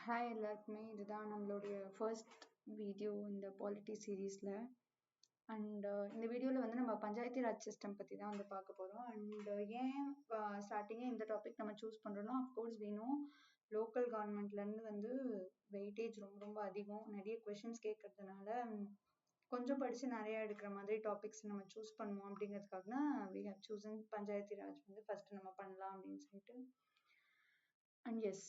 Hi எல்லாருக்குமே. இதுதான் நம்மளுடைய ஃபர்ஸ்ட் வீடியோ இந்த பாலிட்டி சீரீஸில். அண்ட் இந்த வீடியோவில் வந்து நம்ம பஞ்சாயத்து ராஜ் சிஸ்டம் பற்றி தான் வந்து பார்க்க போகிறோம். அண்ட் ஏன் ஸ்டார்டிங்கே இந்த டாபிக் நம்ம சூஸ் பண்ணுறோன்னா, அஃப்கோர்ஸ் வேணும், லோக்கல் கவர்மெண்ட்லேருந்து வந்து வெயிட்டேஜ் ரொம்ப ரொம்ப அதிகம், நிறைய கொஷின்ஸ் கேட்கறதுனால கொஞ்சம் படித்து நிறையா எடுக்கிற மாதிரி டாபிக்ஸ் நம்ம சூஸ் பண்ணுவோம். அப்படிங்கிறதுக்காக தான் we have chosen panchayat raj வந்து ஃபஸ்ட்டு நம்ம பண்ணலாம் அப்படின்னு சொல்லிட்டு. அண்ட் எஸ்,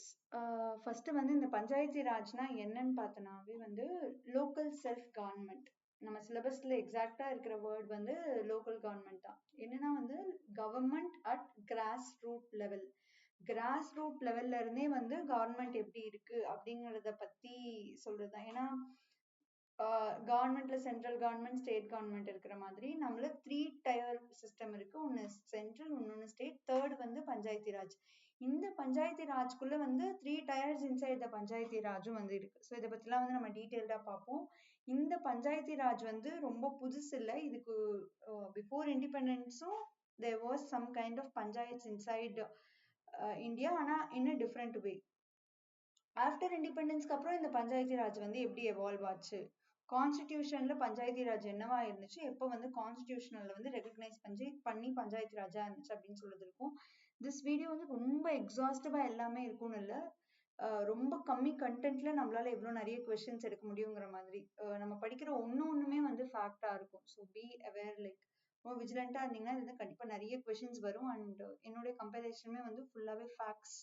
ஃபர்ஸ்ட் வந்து இந்த பஞ்சாயத்து ராஜ்னா என்னன்னு பார்த்தோன்னாவே வந்து லோக்கல் செல்ஃப் கவர்மெண்ட். நம்ம சிலபஸ்ல எக்ஸாக்டா இருக்கிற வேர்ட் வந்து லோக்கல் கவர்மெண்ட் தான். என்னன்னா வந்து government at grass root level. Grass root லெவல்ல இருந்தே வந்து கவர்மெண்ட் எப்படி இருக்கு அப்படிங்கறத பத்தி சொல்றதுதான். ஏன்னா கவர்மெண்ட்ல சென்ட்ரல் கவர்மெண்ட், ஸ்டேட் கவர்மெண்ட் இருக்கிற மாதிரி நம்மள 3 டயர் சிஸ்டம் இருக்கு. ஒன்னு சென்ட்ரல், இன்னொன்னு ஸ்டேட், தேர்ட் வந்து பஞ்சாயத்து ராஜ். இந்த பஞ்சாயத்து ராஜ்குள்ள வந்து 3 டயர்ஸ் இன்சைட் த பஞ்சாயத்து ராஜும் வந்து இருக்கு. ஸோ இதை பத்திலாம் வந்து நம்ம டீட்டெயில்டா பார்ப்போம். இந்த பஞ்சாயத்து ராஜ் வந்து ரொம்ப புதுசு இல்லை. இதுக்கு பிஃபோர் இண்டிபெண்டன்ஸும் there was some kind of panchayat inside India, ஆனா in a different way. After இண்டிபெண்டன்ஸ்க்கு அப்புறம் இந்த பஞ்சாயத்து ராஜ் வந்து எப்படி எவால்வ் ஆச்சு, கான்ஸ்டிடியூஷன்ல பஞ்சாயத்து ராஜ் என்னவா இருந்துச்சு, எப்போ வந்து கான்ஸ்டிடியூஷனல்ல வந்து ரெகக்னைஸ் பண்ணி பஞ்சாயத்து ராஜா இருந்துச்சு அப்படின்னு சொல்றது இருக்கும். திஸ் வீடியோ வந்து ரொம்ப எக்ஸாஸ்டிவா எல்லாமே இருக்கும்னு இல்லை, ரொம்ப கம்மி கண்டென்ட்ல நம்மளால எவ்வளவு நிறைய கொஸ்டின்ஸ் எடுக்க முடியுங்கிற மாதிரி நம்ம படிக்கிற ஒண்ணுமே வந்து ஃபேக்டா இருக்கும். ஸோ பி அவேர், லைக் ரொம்ப விஜிலண்டா இருந்தீங்கன்னா இது கண்டிப்பா நிறைய கொஸ்டின்ஸ் வரும். அண்ட் என்னுடைய கம்பேரிசனுமே வந்து ஃபுல்லாவே ஃபேக்ட்ஸ்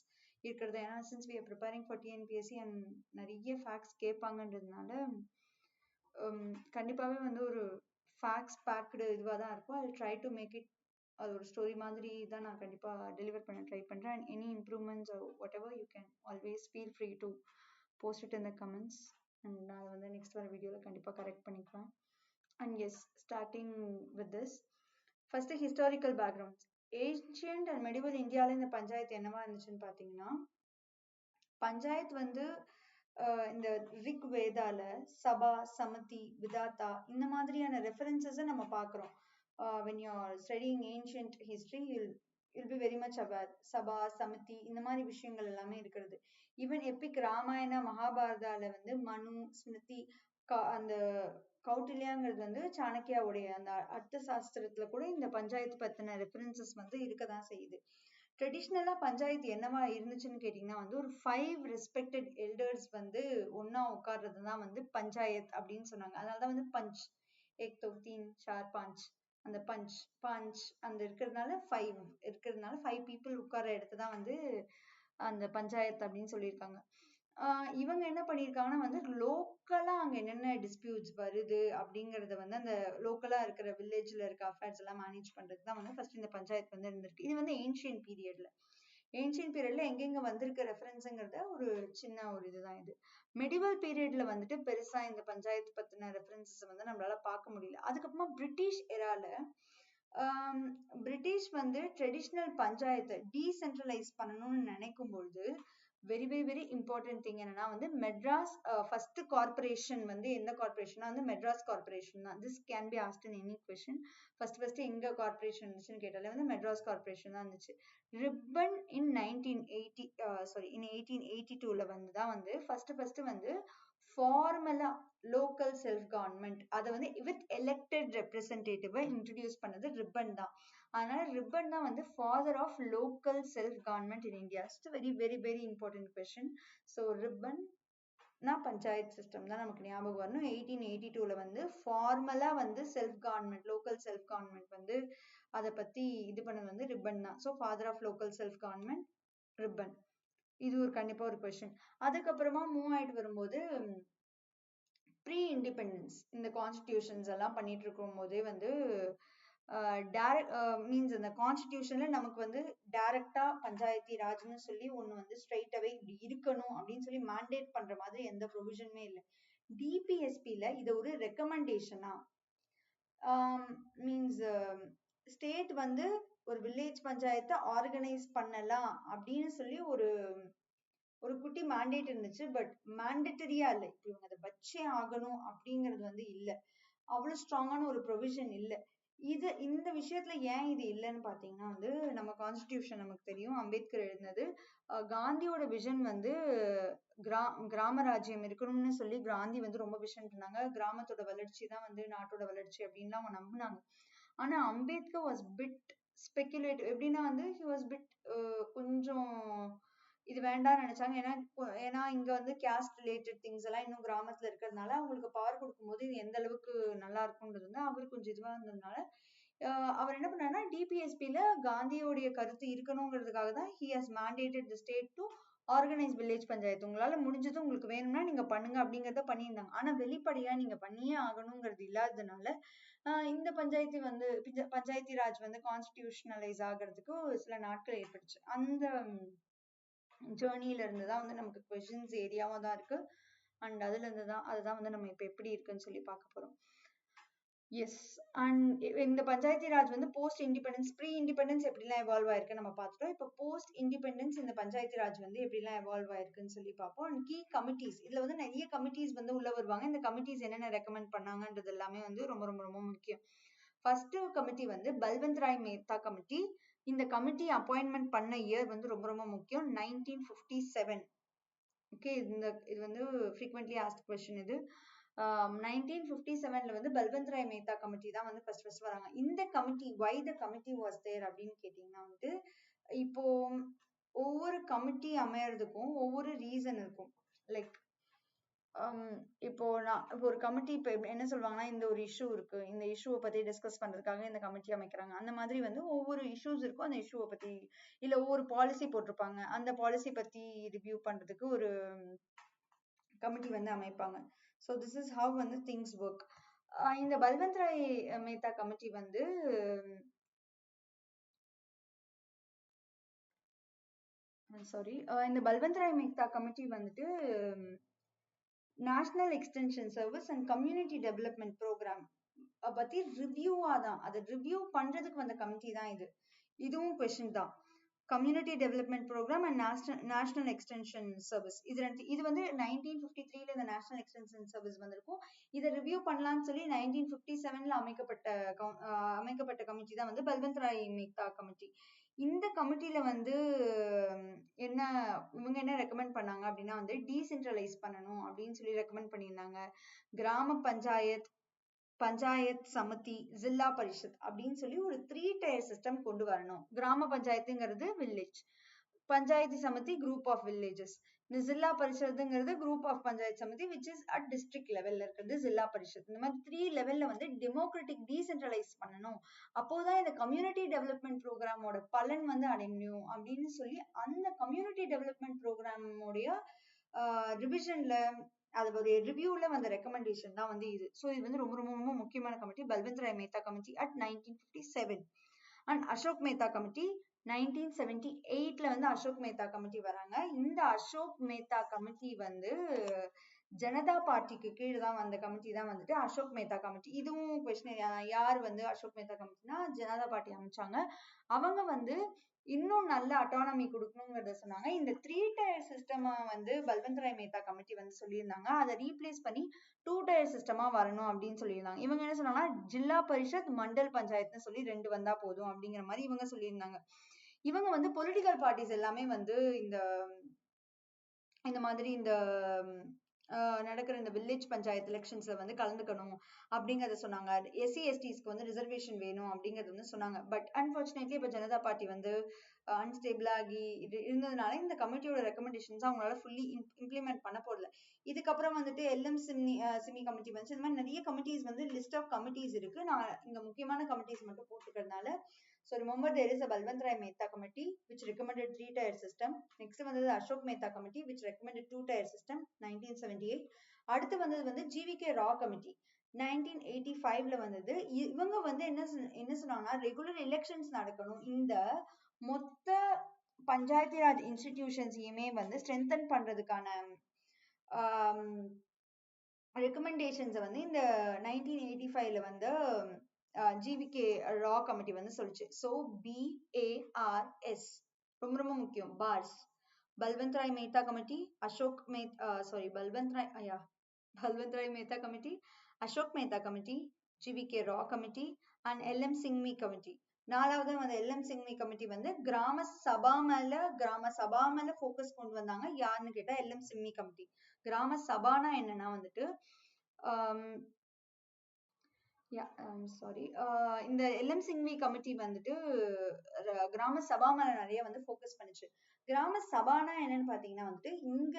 இருக்கிறது. ஏன்னா since we are preparing for TNPSC and நிறைய ஃபேக்ட்ஸ் கேட்பாங்கன்றதுனால கண்டிப்பாவே வந்து ஒரு ஃபேக்ட்ஸ் பேக்டு இதுவாக தான் இருக்கும். I try to make it, அது ஒரு ஸ்டோரி மாதிரி தான் நான் கண்டிப்பாக டெலிவர் பண்ண ட்ரை பண்ணுறேன். And any improvements whatever you can always feel free to post it in the comments. And நான் வந்து நெக்ஸ்ட் வர வீடியோவில் கண்டிப்பாக கரெக்ட் பண்ணிக்குவேன். And yes, starting with this, first historical backgrounds. Ancient and medieval இந்தியாவில் இந்த பஞ்சாயத்து என்னவா இருந்துச்சுன்னு பார்த்தீங்கன்னா, பஞ்சாயத்து வந்து இந்த ரிக் வேதால சபா, சமதி, விதாத்தா இந்த மாதிரியான ரெஃபரன்சஸை நம்ம பார்க்குறோம். when you are studying ancient history, you'll be very much aware. சபா, சமதி இந்த மாதிரி விஷயங்கள் எல்லாமே இருக்கிறது. ஈவன் எப்பிக் ராமாயண மகாபாரதால வந்து மனு, ஸ்மிருதி, அந்த கௌட்டில்யாங்கிறது வந்து சாணக்கியாவுடைய அந்த அர்த்த சாஸ்திரத்துல கூட இந்த பஞ்சாயத்து பத்தின ரெஃபரன்சஸ் வந்து இருக்கதான் செய்யுது. ட்ரெடிஷ்னலா பஞ்சாயத்து என்னவா இருந்துச்சுன்னு கேட்டீங்கன்னா வந்து ஒரு 5 ரெஸ்பெக்டட் எல்டர்ஸ் வந்து ஒன்னா உட்கார்றது தான் வந்து பஞ்சாயத் அப்படின்னு சொன்னாங்க. அதனாலதான் வந்து பஞ்ச், ஏக் தோ தீன் சார் பாஞ்ச், அந்த பஞ்ச் அந்த இருக்கிறதுனால 5 பீப்புள் உட்கார்ற இடத்த தான் வந்து அந்த பஞ்சாயத்து அப்படின்னு சொல்லியிருக்காங்க. இவங்க என்ன பண்ணியிருக்காங்கன்னா வந்து லோக்கலா அங்க என்னென்ன டிஸ்பியூட்ஸ் வருது அப்படிங்கறத வந்து அந்த லோக்கலா இருக்கிற வில்லேஜ்ல இருக்க அஃபேர்ஸ் எல்லாம் மேனேஜ் பண்றதுக்கு தான் வந்து ஃபர்ஸ்ட் இந்த பஞ்சாயத்து வந்து இருந்திருக்கு. இது வந்து ஏன்ஷியன்ட் பீரியட்ல எங்கெங்க வந்திருக்க ரெஃபரன்ஸுங்கிறத ஒரு சின்ன ஒரு இதுதான் இது. மெடிவல் பீரியட்ல வந்துட்டு பெருசா இந்த பஞ்சாயத்து பத்தின ரெஃபரன்சஸ் வந்து நம்மளால பார்க்க முடியல. அதுக்கப்புறமா பிரிட்டிஷ் எரால பிரிட்டிஷ் வந்து ட்ரெடிஷ்னல் பஞ்சாயத்தை டீசென்ட்ரலைஸ் பண்ணணும்னு நினைக்கும் பொழுது very very very important thing என்னன்னா வந்து மெட்ராஸ் ஃபர்ஸ்ட் கார்பரேஷன் வந்து எந்த கார்பரேஷனா வந்து மெட்ராஸ் கார்பரேஷன் தான். This can be asked in any question. First எங்க கார்பரேஷன் இருந்துச்சுன்னு கேட்டாலே வந்து மெட்ராஸ் கார்பரேஷன் தான் இருந்துச்சு. ரிப்பன் இன் 1882ல வந்து தான் வந்து ஃபர்ஸ்ட் வந்து ஃபார்மலா லோக்கல் செல்ஃப் கவர்மெண்ட் அதை வந்து வித் எலெக்டட் ரெப்ரசன்டேட்டிவ் இன்ட்ரடியூஸ் பண்ணது ரிப்பன் தான். அதனால ரிப்பன் தான் வந்து father of local self government in India. Very very very important question. So Ripon panchayat system தான் நமக்கு ஞாபகம் வரணும். 1882ல வந்து ஃபார்மலா வந்து self government, local self government வந்து அதை பத்தி இது பண்ணது வந்து ரிப்பன் தான். So father of local self government Ripon. இது ஒரு கண்டிப்பா ஒரு கொஸ்டின். அதுக்கப்புறமா மூவ் ஆயிட்டு வரும்போது ப்ரீ இண்டிபெண்டன்ஸ் இந்த கான்ஸ்டிடியூஷன்ஸ் எல்லாம் பண்ணிட்டு இருக்கும் போதே வந்து மீன்ஸ் அந்த கான்ஸ்டிடியூஷன்ல நமக்கு வந்து டைரக்டா பஞ்சாயத்து ராஜ்னு சொல்லி ஒண்ணு வந்து ஸ்ட்ரைட்டாவே இப்படி இருக்கணும் அப்படின்னு சொல்லி மேண்டேட் பண்ற மாதிரி எந்த ப்ரொவிஷனுமே இல்லை. டிபிஎஸ்பில இது ஒரு ரெக்கமெண்டேஷனா, மீன்ஸ் ஸ்டேட் வந்து ஒரு வில்லேஜ் பஞ்சாயத்தை ஆர்கனைஸ் பண்ணலாம் அப்படின்னு சொல்லி ஒரு குட்டி மேண்டேட் இருந்துச்சு. பட் மேண்டட்டரியா இல்லை, இவங்க அதை வச்சே ஆகணும் அப்படிங்கிறது வந்து இல்லை. அவ்வளவு ஸ்ட்ராங்கான ஒரு ப்ரொவிஷன் இல்லை. இந்த விஷயத்துல ஏன் இது இல்லைன்னு பாத்தீங்கன்னா வந்து நம்ம கான்ஸ்டிடியூஷன் நமக்கு தெரியும், அம்பேத்கர் எழுதினது. காந்தியோட விஷன் வந்து கிராம ராஜ்யம் இருக்கணும்னு சொல்லி காந்தி வந்து ரொம்ப விஷன் பண்ணாங்க. கிராமத்தோட வளர்ச்சி தான் வந்து நாட்டோட வளர்ச்சி அப்படின்லாம் அவங்க நம்பினாங்க. ஆனா அம்பேத்கர் வாஸ் பிட் ஸ்பெகுலேட்டிவ். எப்படின்னா வந்து ஹி வாஸ் பிட் கொஞ்சம் இது வேண்டாம்னு நினைச்சாங்க. ஏன்னா இங்க வந்து கேஸ்ட் ரிலேட்டட் திங்ஸ் எல்லாம் இன்னும் கிராமத்துல இருக்கிறதுனால அவங்களுக்கு பவர் கொடுக்கும்போது இது எந்த அளவுக்கு நல்லா இருக்கும்ன்றது வந்து அவர் கொஞ்சம் இதுவா இருந்ததுனால அவர் என்ன பண்ணாருன்னா டிபிஎஸ்பில காந்தியோடைய கருத்து இருக்கணுங்கிறதுக்காக தான் he has mandated the state to organise village panchayat. உங்களால முடிஞ்சது உங்களுக்கு வேணும்னா நீங்க பண்ணுங்க அப்படிங்கறத பண்ணியிருந்தாங்க. ஆனா வெளிப்படையா நீங்க பண்ணியே ஆகணுங்கிறது இல்லாததுனால இந்த பஞ்சாயத்து வந்து பஞ்சாயத்தி ராஜ் வந்து கான்ஸ்டிடியூஷனலைஸ் ஆகிறதுக்கு சில நாட்கள் ஏற்பட்டுச்சு. அந்த ஜேர்னில இருந்து தான் வந்து நமக்கு கொஸ்டின்ஸ் ஏரியாவா தான் இருக்கு. அண்ட் அதுல இருந்து தான் அதுதான் வந்து நம்ம இப்ப எப்படி இருக்குன்னு சொல்லி பார்க்க போறோம். எஸ். அண்ட் இந்த பஞ்சாயத்தி ராஜ் வந்து போஸ்ட் இண்டிபெண்டன்ஸ், ப்ரீ இண்டிபெண்டன்ஸ் எப்படிலாம் எவால்வ் ஆயிருக்கு நம்ம பார்த்துட்டோம். இப்போ போஸ்ட் இண்டிபெண்டன்ஸ் இந்த பஞ்சாயத்தி ராஜ் வந்து எப்படிலாம் எவால்வ் ஆயிருக்குன்னு சொல்லி பார்ப்போம். அண்ட் கீ கமிட்டிஸ், இதுல வந்து நிறைய கமிட்டிஸ் வந்து உள்ள வருவாங்க. இந்த கமிட்டிஸ் என்னென்ன ரெக்கமெண்ட் பண்ணாங்கன்றது எல்லாமே வந்து ரொம்ப ரொம்ப ரொம்ப முக்கியம். ஃபர்ஸ்ட் கமிட்டி வந்து பல்வந்த் ராய் மேத்தா கமிட்டி. இந்த கமிட்டி அப்பாயின்மெண்ட் பண்ண இயர் வந்து ரொம்ப ரொம்ப முக்கியம், 1957. ஓகே, இது வந்து frequently asked question. இது 1957ல வந்து பல்வந்த் ராய் மேத்தா கமிட்டி தான் வந்து ஃபர்ஸ்ட் வராங்க. இந்த committee, why the committee was there அப்படின்னு கேட்டீங்கன்னா வந்து இப்போ ஒவ்வொரு கமிட்டி அமையறதுக்கும் ஒவ்வொரு ரீசன் இருக்கும். லைக் இப்போ ஒரு கமிட்டி இப்ப என்ன சொல்லுவாங்கன்னா இந்த ஒரு இஷ்யூ இருக்கு, இந்த இஷ்யூவை பத்தி டிஸ்கஸ் பண்றதுக்காக இந்த கமிட்டி அமைக்கிறாங்க. அந்த மாதிரி வந்து ஒவ்வொரு இஷ்யூஸ் இருக்கும், அந்த இஷ்யூவை பத்தி இல்ல ஒவ்வொரு பாலிசி போட்டிருப்பாங்க, அந்த பாலிசி பத்தி ரிவ்யூ பண்றதுக்கு ஒரு கமிட்டி வந்து அமைப்பாங்க. ஸோ திஸ் இஸ் ஹவ் வந்து திங்ஸ் ஒர்க். இந்த பல்வந்த் ராய் மேத்தா கமிட்டி வந்து சாரி இந்த பல்வந்த் ராய் மேத்தா கமிட்டி வந்துட்டு national extension service and community development programme பத்தி ரிவ்யூவா தான், அதை ரிவ்யூ பண்றதுக்கு வந்த கமிட்டி தான் இது. இதுவும் கொஸ்டின் தான். Community development programme and national extension service, இது வந்து 1953ல இந்த நேஷனல் எக்ஸ்டென்ஷன் சர்வீஸ் வந்திருக்கும். இதை ரிவ்யூ பண்ணலாம்னு சொல்லி 1957ல அமைக்கப்பட்ட கமிட்டி தான் வந்து பல்வந்த் ராய் மேத்தா கமிட்டி. இந்த கமிட்டில வந்து இவங்க என்ன ரெக்கமெண்ட் பண்ணாங்க அப்படின்னா வந்து டீசென்ட்ரலைஸ் பண்ணணும் அப்படின்னு சொல்லி ரெக்கமெண்ட் பண்ணியிருந்தாங்க. கிராம பஞ்சாயத் சமிதி, ஜில்லா பரிஷத் அப்படின்னு சொல்லி ஒரு 3 tier சிஸ்டம் கொண்டு வரணும். கிராம பஞ்சாயத்துங்கிறது village, panchayat samiti group of villages, இந்த ஜில்லா பரிஷத்துங்கிறது group of panchayat samiti which is at district லெவல்ல இருக்கிறது ஜில்லா பரிஷத். இந்த மாதிரி 3 லெவல்ல வந்து டெமோக்ராட்டிக் டீசென்ட்ரலைஸ் பண்ணணும், அப்போதான் இந்த கம்யூனிட்டி டெவலப்மெண்ட் ப்ரோக்ராமோட பலன் வந்து அடையும் அப்படின்னு சொல்லி அந்த கம்யூனிட்டி டெவலப்மெண்ட் ப்ரோக்ராமோடைய ரிவிஷன்ல அது ஒரு ரிவ்யூல வந்த ரெக்கமெண்டேஷன் தான் வந்து இது. ஸோ இது வந்து ரொம்ப ரொம்ப ரொம்ப முக்கியமான committee, Balwant Rai Mehta committee at 1957. And Ashok Mehta committee 1978ல வந்து அசோக் மேத்தா கமிட்டி வராங்க. இந்த அசோக் மேத்தா கமிட்டி வந்து ஜனதா பார்ட்டிக்கு கீழே தான் வந்த கமிட்டி தான் வந்துட்டு அசோக் மேத்தா கமிட்டி. இதுவும் கொஸ்டின், யார் வந்து அசோக் மேத்தா கமிட்டினா ஜனதா பார்ட்டி அமைச்சாங்க. அவங்க வந்து இன்னும் நல்ல அட்டானமி கொடுக்கணுங்கிறத சொன்னாங்க. இந்த 3 tier சிஸ்டமா வந்து பல்வந்த் ராய் மேத்தா கமிட்டி வந்து சொல்லியிருந்தாங்க. அதை ரீப்ளேஸ் பண்ணி 2 tier சிஸ்டமா வரணும் அப்படின்னு சொல்லியிருந்தாங்க. இவங்க என்ன சொன்னாங்கன்னா ஜில்லா பரிஷத் மண்டல் பஞ்சாயத்துன்னு சொல்லி 2 வந்தா போதும் அப்படிங்கிற மாதிரி இவங்க சொல்லியிருந்தாங்க. இவங்க வந்து பொலிட்டிக்கல் பார்ட்டிஸ் எல்லாமே வந்து இந்த மாதிரி இந்த நடக்கிற இந்த வில்லேஜ் பஞ்சாயத்து எலெக்ஷன்ஸ்ல வந்து கலந்துக்கணும் அப்படிங்கறத சொன்னாங்க. எஸ்சி எஸ்டிஸ்க்கு வந்து ரிசர்வேஷன் வேணும் அப்படிங்கறது வந்து சொன்னாங்க. பட் அன்பார்ச்சுனேட்லி இப்ப ஜனதா பார்ட்டி வந்து அன்ஸ்டேபிள் ஆகி இருந்ததுனால இந்த கமிட்டியோட ரெக்கமெண்டேஷன்ஸ் அவங்களால ஃபுல்லி இம்ப்ளிமெண்ட் பண்ண போடல. இதுக்கப்புறம் வந்துட்டு எல்எம் சிமி கமிட்டி வந்து இந்த மாதிரி நிறைய கமிட்டிஸ் வந்து லிஸ்ட் ஆஃப் கமிட்டிஸ் இருக்கு. நான் இங்க முக்கியமான கமிட்டிஸ் மட்டும் போட்டுக்கிறதுனால so remember there is a Balwant Rai Mehta committee which recommended 3 tier system. Next வந்தது Ashok Mehta committee which recommended 2 tier system 1978. அடுத்து வந்தது வந்து GVK Raw committee 1985ல வந்தது. இவங்க வந்து என்ன சொன்னாங்கன்னா ரெகுலர் எலெக்ஷன்ஸ் நடக்கணும், இந்த மொத்த பஞ்சாயத்து ராஜ் இன்ஸ்டிடியூஷன்ஸையுமே வந்து ஸ்ட்ரென்தன் பண்றதுக்கான ரெக்கமெண்டேஷன்ஸ் வந்து இந்த 1985ல வந்து ஜிவிகே ரா கமிட்டி வந்து சொல்லுச்சு. ஸோ BARS ரொம்ப ரொம்ப முக்கியம், BARS. Balwant Rai Mehta committee, Balwant Rai Mehta committee, Ashok Mehta committee, G V K Rao committee, and L M Singhvi committee. நாலாவது வந்து எல்எம் சிங்மி கமிட்டி வந்து கிராம சபா மேல ஃபோக்கஸ் கொண்டு வந்தாங்க. யாருன்னு கேட்டா எல்எம் சிங்மி கமிட்டி. கிராம சபானா என்னன்னா வந்துட்டு இந்த எல்எம் சிங்வி கமிட்டி வந்துட்டு கிராம சபா மேல நிறைய வந்து ஃபோக்கஸ் பண்ணுச்சு. கிராம சபானா என்னன்னு பாத்தீங்கன்னா வந்துட்டு இங்க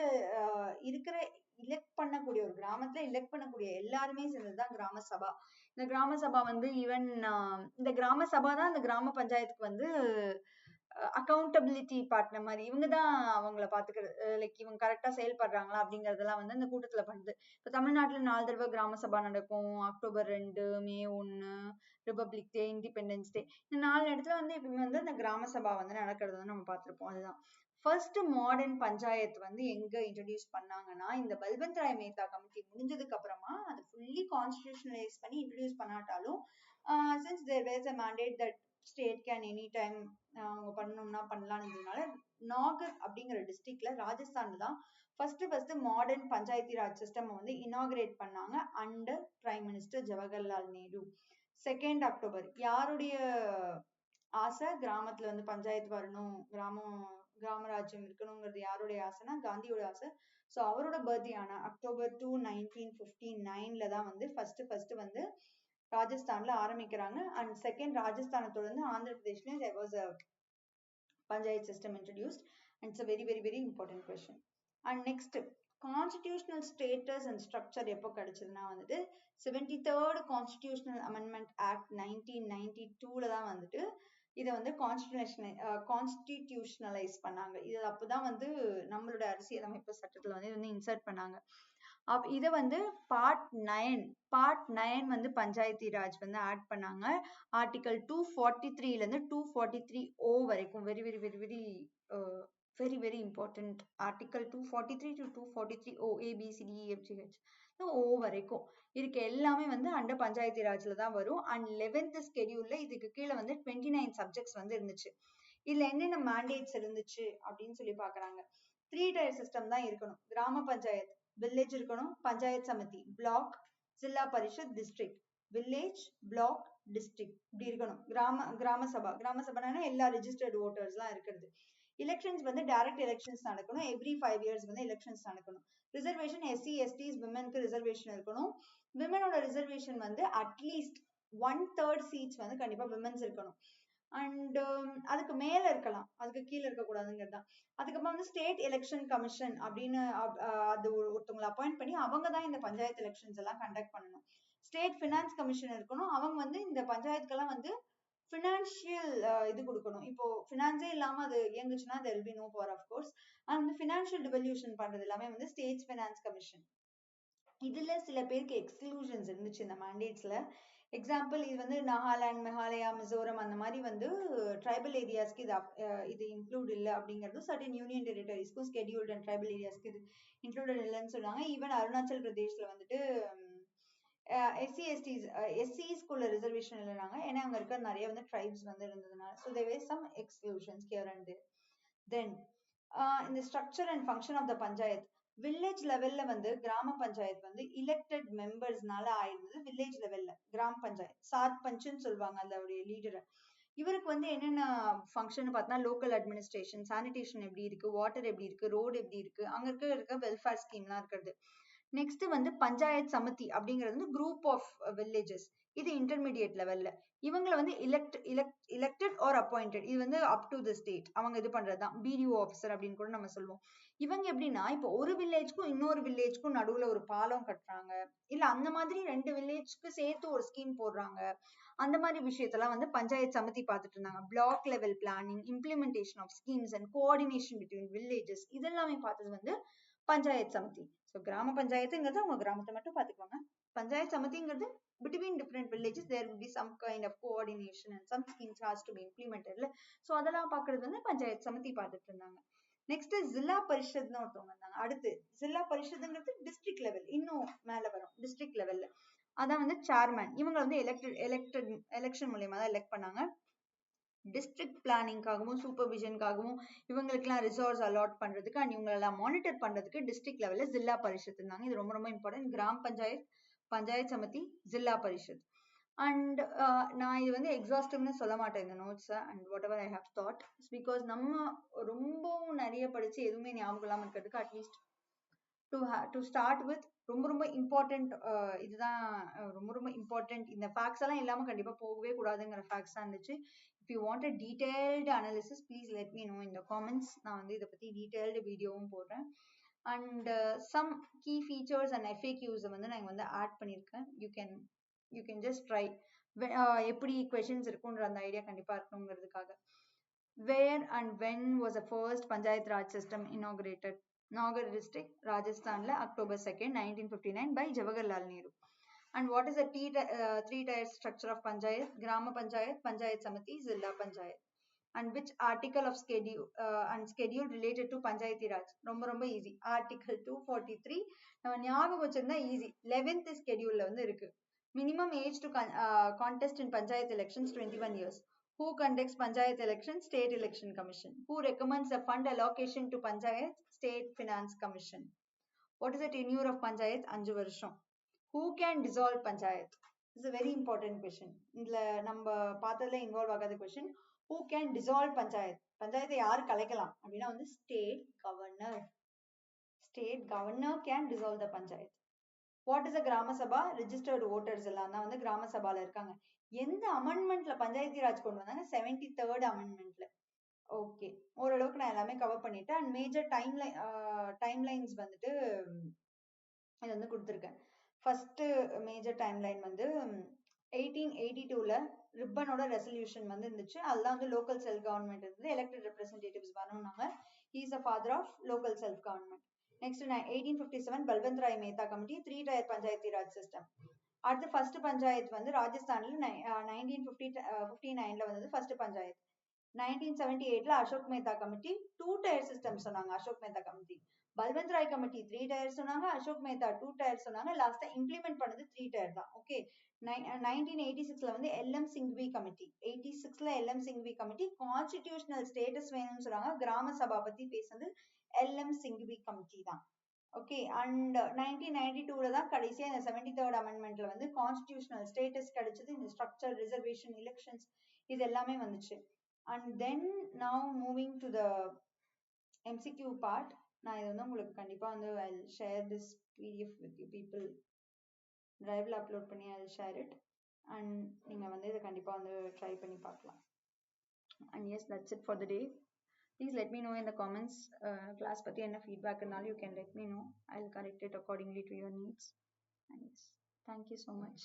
இருக்கிற எலெக்ட் பண்ணக்கூடிய ஒரு கிராமத்துல எலெக்ட் பண்ணக்கூடிய எல்லாருமே சேர்ந்ததுதான் கிராம சபா. இந்த கிராம சபா வந்து ஈவன் இந்த கிராம சபா தான் இந்த கிராம பஞ்சாயத்துக்கு வந்து அக்கௌண்டபிலிட்டி பார்ட்னர் மாதிரி. இவங்கதான் அவங்கள பாத்துக்கிறது, லைக் இவங்க கரெக்டா செயல்படுறாங்களா அப்படிங்கறதெல்லாம் வந்து இந்த கூட்டத்துல பண்ணுது. இப்ப தமிழ்நாட்டுல 4 தடவை கிராம சபா நடக்கும். அக்டோபர் 2, மே 1, ரிபப்ளிக் டே, இண்டிபெண்டன்ஸ் டே, இந்த 4 இடத்துல வந்து எப்பவுமே வந்து இந்த கிராம சபா வந்து நடக்கிறது வந்து நம்ம பார்த்திருப்போம். அதுதான் ஃபர்ஸ்ட் மாடர்ன் பஞ்சாயத்து வந்து எங்க இன்ட்ரடியூஸ் பண்ணாங்கன்னா, இந்த பல்வந்த் ராய் மேத்தா கமிட்டி முடிஞ்சதுக்கு அப்புறமா அது ஃபுல்லி கான்ஸ்டிடியூஷனலைஸ் பண்ணி introduce பண்ணாட்டாலும், since there was a mandate that state can any time அவங்க பண்ணணும்னா பண்ணலாம்ன்றதுனால நாகர் அப்படிங்கிற டிஸ்ட்ரிக்ட்ல ராஜஸ்தான்ல தான் first modern Panchayati Raj system வந்து இனாகிரேட் பண்ணாங்க under prime minister Jawaharlal Nehru. 2 October. யாருடைய ஆசை? கிராமத்துல வந்து பஞ்சாயத்து வரணும், கிராமராஜ்யம் இருக்கணுங்கிறது யாருடைய ஆசைனா காந்தியோட ஆசை. ஸோ அவரோட பர்த்டே ஆன அக்டோபர் 2, 1959 தான் வந்து ஃபர்ஸ்ட் வந்து ராஜஸ்தான்ல ஆரம்பிக்கிறாங்க. அண்ட் செகண்ட் ராஜஸ்தானை தொடர்ந்து Andhra பிரதேஷ்ல there was a panchayat system introduced, and it's a very important question. And next, constitutional status and structure எப்போ கிடைச்சதுன்னா வந்துட்டு 73rd Constitutional Amendment Act 1992ல தான் வந்துட்டு இதை வந்து கான்ஸ்டிடியூஷனலைஸ் பண்ணாங்க. இது அப்பதான் வந்து நம்மளோட அரசியலமைப்பு சட்டத்துல வந்து இன்சர்ட் பண்ணாங்க. இதை வந்து பார்ட் 9 வந்து பஞ்சாயத்தி ராஜ் வந்து ஆட் பண்ணாங்க. ஆர்டிகல் 243ல இருந்து 243O வரைக்கும். Very important. Article 243 to 243O ABCDEFGH O வரைக்கும் இதுக்கு எல்லாமே வந்து அண்டர் பஞ்சாயத்தி ராஜ்ல தான் வரும். அண்ட் 11th ஸ்கெடியூல்ல இதுக்கு கீழே வந்து 29 சப்ஜெக்ட்ஸ் வந்து இருந்துச்சு. இதுல என்னென்ன மேண்டேட்ஸ் இருந்துச்சு அப்படின்னு சொல்லி பாக்குறாங்க. 3 tier சிஸ்டம் தான் இருக்கணும். கிராம பஞ்சாயத், வில்லேஜ் இருக்கணும், panchayat samiti, block, Zilla Parishad, district. Village, block, district இப்படி இருக்கணும். கிராம சபானா எல்லா ரெஜிஸ்டர்ட் ஓட்டர்ஸ் எல்லாம் இருக்கிறது. எலெக்ஷன்ஸ் வந்து டைரக்ட் எலெக்ஷன்ஸ் நடக்கணும். எவ்ரி 5 years வந்து எலெக்ஷன்ஸ் நடக்கணும். ரிசர்வேஷன் SC STs விமென்க்கு ரிசர்வேஷன் இருக்கணும். விமனோட ரிசர்வேஷன் வந்து அட்லீஸ்ட் 1/3 சீட்ஸ் வந்து கண்டிப்பா விமென்ஸ் இருக்கணும். அண்ட் அதுக்கு மேல இருக்கலாம், அதுக்கு கீழே இருக்க கூடாதுங்கிறது தான். அதுக்கப்புறம் வந்து ஸ்டேட் எலெக்ஷன் கமிஷன் அப்படின்னு அது ஒருத்தவங்களை அப்பாயிண்ட் பண்ணி அவங்க தான் இந்த பஞ்சாயத்து எலெக்ஷன்ஸ் எல்லாம் கண்டக்ட் பண்ணணும். ஸ்டேட் பினான்ஸ் கமிஷன் இருக்கணும். அவங்க வந்து இந்த பஞ்சாயத்துக்கெல்லாம் வந்து பினான்சியல் இது கொடுக்கணும். இப்போ பினான்ஸே இல்லாம அது இயங்குச்சுன்னா there will be no power of course. அந்த பினான்சியல் டிவல்யூஷன் பண்றது எல்லாமே வந்து ஸ்டேட் பினான்ஸ் கமிஷன். இதுல சில பேருக்கு எக்ஸ்க்ளூஷன்ஸ் இருந்துச்சு இந்த மேண்டேட்ஸ்ல. எக்ஸாம்பிள், இது வந்து நாகாலாந்து, மெகாலயா, மிசோரம் அந்த மாதிரி வந்து ட்ரைபல் ஏரியாஸ்க்கு இது இன்க்ளூட் இல்லை அப்படிங்கிறது. சர்டன் யூனியன் டெரிட்டரிஸ்க்கும் ஸ்கெடியூல்ட் அண்ட் ட்ரைபல் ஏரியாஸ்க்கு இது இன்க்ளூடட் இல்லைன்னு சொன்னாங்க. ஈவன் அருணாச்சல் பிரதேஷ்ல வந்துட்டு SCSTs ரிசர்வேஷன் இல்லைனாங்க. ஏன்னா அங்க இருக்க நிறைய வந்து ட்ரைப்ஸ் வந்து இருந்ததுனால. So there were some exclusions here and there. Then இந்த structure and function of the panchayat. Village லெவல்ல வந்து கிராம பஞ்சாயத்து வந்து எலெக்டட் மெம்பர்ஸ்னால ஆயிருந்தது. வில்லேஜ் லெவல்ல கிராம பஞ்சாயத்து சார்பஞ்சுன்னு சொல்லுவாங்க அதோடைய லீடரை. இவருக்கு வந்து என்னென்ன ஃபங்க்ஷன் பார்த்தா லோக்கல் அட்மினிஸ்ட்ரேஷன், சானிடேஷன் எப்படி இருக்கு, வாட்டர் எப்படி இருக்கு, ரோடு எப்படி இருக்கு, அங்க இருக்க வெல்ஃபேர் ஸ்கீம்லாம் இருக்கிறது. நெக்ஸ்ட் வந்து பஞ்சாயத் சமிதி அப்படிங்கிறது வந்து குரூப் ஆஃப் வில்லேஜஸ். இது இன்டர்மீடியட் லெவல்ல. இவங்களை வந்து எலெக்டட் ஆர் அப்பாயிண்டட். இது வந்து அப் டு தி ஸ்டேட் அவங்க இது பண்றதுதான். BDO ஆஃபீஸர் அப்படின்னு கூட நம்ம சொல்லுவோம். இவங்க எப்படின்னா, இப்போ ஒரு வில்லேஜ்க்கும் இன்னொரு வில்லேஜ்க்கும் நடுவுல ஒரு பாலம் கட்டுறாங்க, இல்ல அந்த மாதிரி 2 வில்லேஜ்க்கு சேர்த்து ஒரு ஸ்கீம் போடுறாங்க. அந்த மாதிரி விஷயத்தெல்லாம் வந்து பஞ்சாயத் சமிதி பார்த்துட்டு இருந்தாங்க. Block level planning, implementation of schemes and coordination between villages, இதெல்லாமே பார்த்தது வந்து பஞ்சாயத் சமிதி. ஸோ கிராம பஞ்சாயத்துங்கிறது அவங்க கிராமத்தை மட்டும் பார்த்துக்குவாங்க. Panchayat சமிதிங்கிறது between different villages there will be some kind of coordination and some schemes has to be implemented. So அதெல்லாம் பார்க்கிறது வந்து பஞ்சாயத் சமிதி பார்த்துட்டு இருந்தாங்க. நெக்ஸ்ட் ஜில்லா பரிஷத்னு ஒருத்தவங்க இருந்தாங்க. அடுத்து ஜில்லா பரிஷத்ங்கிறது டிஸ்ட்ரிக்ட் லெவல், இன்னும் மேல வரும் டிஸ்ட்ரிக்ட் லெவல்ல. அதான் வந்து சேர்மேன். இவங்க வந்து எலெக்ஷன் மூலியமா தான் எலெக்ட் பண்ணாங்க. டிஸ்ட்ரிக்ட் பிளானிங்காகவும் சூப்பர்விஷனுக்காகவும் இவங்களுக்குலாம் ரிசோர்ஸ் அலாட் பண்றதுக்கு அண்ட் இவங்களெல்லாம் மானிட்டர் பண்றதுக்கு டிஸ்ட்ரிக்ட் லெவல்ல ஜில்லா பரிஷத் இருந்தாங்க. இது ரொம்ப இம்பார்ட்டன்ட். கிராம் பஞ்சாயத், பஞ்சாயத் சமிதி, ஜில்லா பரிஷத். அண்ட் நான் இது வந்து எக்ஸாஸ்டிவ்னு சொல்ல மாட்டேன் இந்த நோட்ஸை. And whatever I have thought because நம்ம ரொம்பவும் நிறைய படிச்சு எதுவுமே ஞாபகம் இல்லாமல் இருக்கிறதுக்கு அட்லீஸ்ட் டு ஸ்டார்ட் வித் ரொம்ப ரொம்ப இம்பார்ட்டன்ட் இதுதான் ரொம்ப ரொம்ப இம்பார்ட்டன்ட். இந்த ஃபேக்ட்ஸ் எல்லாம் இல்லாமல் கண்டிப்பாக போகவே கூடாதுங்கிற ஃபேக்ட்ஸ் தான் இருந்துச்சு. If you want a detailed analysis please let me know இந்த காமெண்ட்ஸ். நான் வந்து இதை பற்றி டீடைல்டு வீடியோவும் போடுறேன். And some key features and எஃப்ஏக்யூஸை வந்து நான் வந்து ஆட் பண்ணியிருக்கேன். யூ கேன் ஜஸ்ட் ட்ரை எப்படி கொஷின்ஸ் இருக்குன்ற அந்த ஐடியா கண்டிப்பாக இருக்கணுங்கிறதுக்காக. Where and when was the first Panchayat Raj system inaugurated? Nagar district, Rajasthan, October 2nd, 1959 by Jawaharlal Nehru. And what is the three-tier structure of Panchayat? Grama Panchayat, Panchayat Samiti, Zilla Panchayat. And which article of schedule related to Panchayati Raj? Romba romba easy. Article 243. நம்ம ஞாபகம் வச்சிருந்தா easy. 11th schedule ல வந்து இருக்கு. Minimum age to contest in Panchayat elections 21 years. Who conducts Panchayat elections? State Election Commission. Who recommends the fund allocation to Panchayat? State Finance Commission. What is the tenure of Panchayat? 5 வருஷம். Who can dissolve Panchayat? This is a very important question. இதுல நம்ம பார்த்ததுல involve ஆகாத question. Who can dissolve Panchayat? பஞ்சாயத்தை யார் கலைக்கலாம் அப்படின்னா வந்து state governor. State governor can dissolve the Panchayat. What is a Grama Sabha? Registered voters எல்லாம் தான் வந்து கிராம சபால இருக்காங்க. எந்த அமெண்ட்மெண்ட்ல பஞ்சாயத்தி ராஜ் கொண்டு வந்தாங்க? 73rd அமெண்ட்மெண்ட்ல. ஓகே, ஓரளவுக்கு நான் எல்லாமே கவர் பண்ணிட்டேன். அண்ட் மேஜர் டைம்லைன்ஸ் வந்துட்டு இது வந்து கொடுத்துருக்கேன். ஃபர்ஸ்ட் மேஜர் டைம்லைன் வந்து 1882ல ரிப்பனோட ரெசல்யூஷன் வந்து இருந்துச்சு. அதெல்லாம் வந்து லோக்கல் செல்ஃப் கவர்மெண்ட் இருந்தது. எலெக்டட் ரெப்ரஸன்டேட்டிவ்ஸ் வரணும்னாங்க. He is a father of local self government. Next 1857 Balwant Rai Mehta committee 3-tier Panchayati Raj system. அடுத்து ஃபர்ஸ்ட் பஞ்சாயத்து வந்து ராஜஸ்தான்ல 1959ல வந்தது ஃபர்ஸ்ட் பஞ்சாயத்து. 1978ல Ashok Mehta committee 2-tier system சொன்னாங்க. Ashok Mehta committee. Balwant Rai committee 3-tier சொன்னாங்க. அசோக் மேத்தா 2-tier சொன்னாங்க. லாஸ்டா இம்ப்ளிமெண்ட் பண்ணது 3-tier தான். ஓகே, 1986ல வந்து எல்எம் சிங்வி கமிட்டி. 86ல L M Singhvi committee constitutional status வேணும்னு சொன்னாங்க. கிராம சபா பத்தி பேசுனது எல்எம் சிங்வி கமிட்டி தான். ஓகே, அண்ட் 1992ல தான் கடைசியா இந்த 73rd அமெண்ட்மெண்ட்ல வந்து கான்ஸ்டிடியூஷனல் ஸ்டேட்டஸ் கிடைச்சது. இந்த ஸ்ட்ரக்சர், ரிசர்வேஷன், எலெக்ஷன்ஸ் இது எல்லாமே வந்துச்சு. And then now moving to the MCQ part. நான் இது வந்து உங்களுக்கு கண்டிப்பா வந்து I share this PDF with you people. டிரைவ்ல அப்லோட் பண்ணி ஐ ஷேர் இட். அண்ட் நீங்க வந்து இதை கண்டிப்பா வந்து ட்ரை பண்ணி பார்க்கலாம். And yes, that's it for the day. Please let me know in the comments class பத்தி என்ன feedback இருந்தாலும் you can let me know. I'll correct it accordingly to your needs. And yes, thank you so much.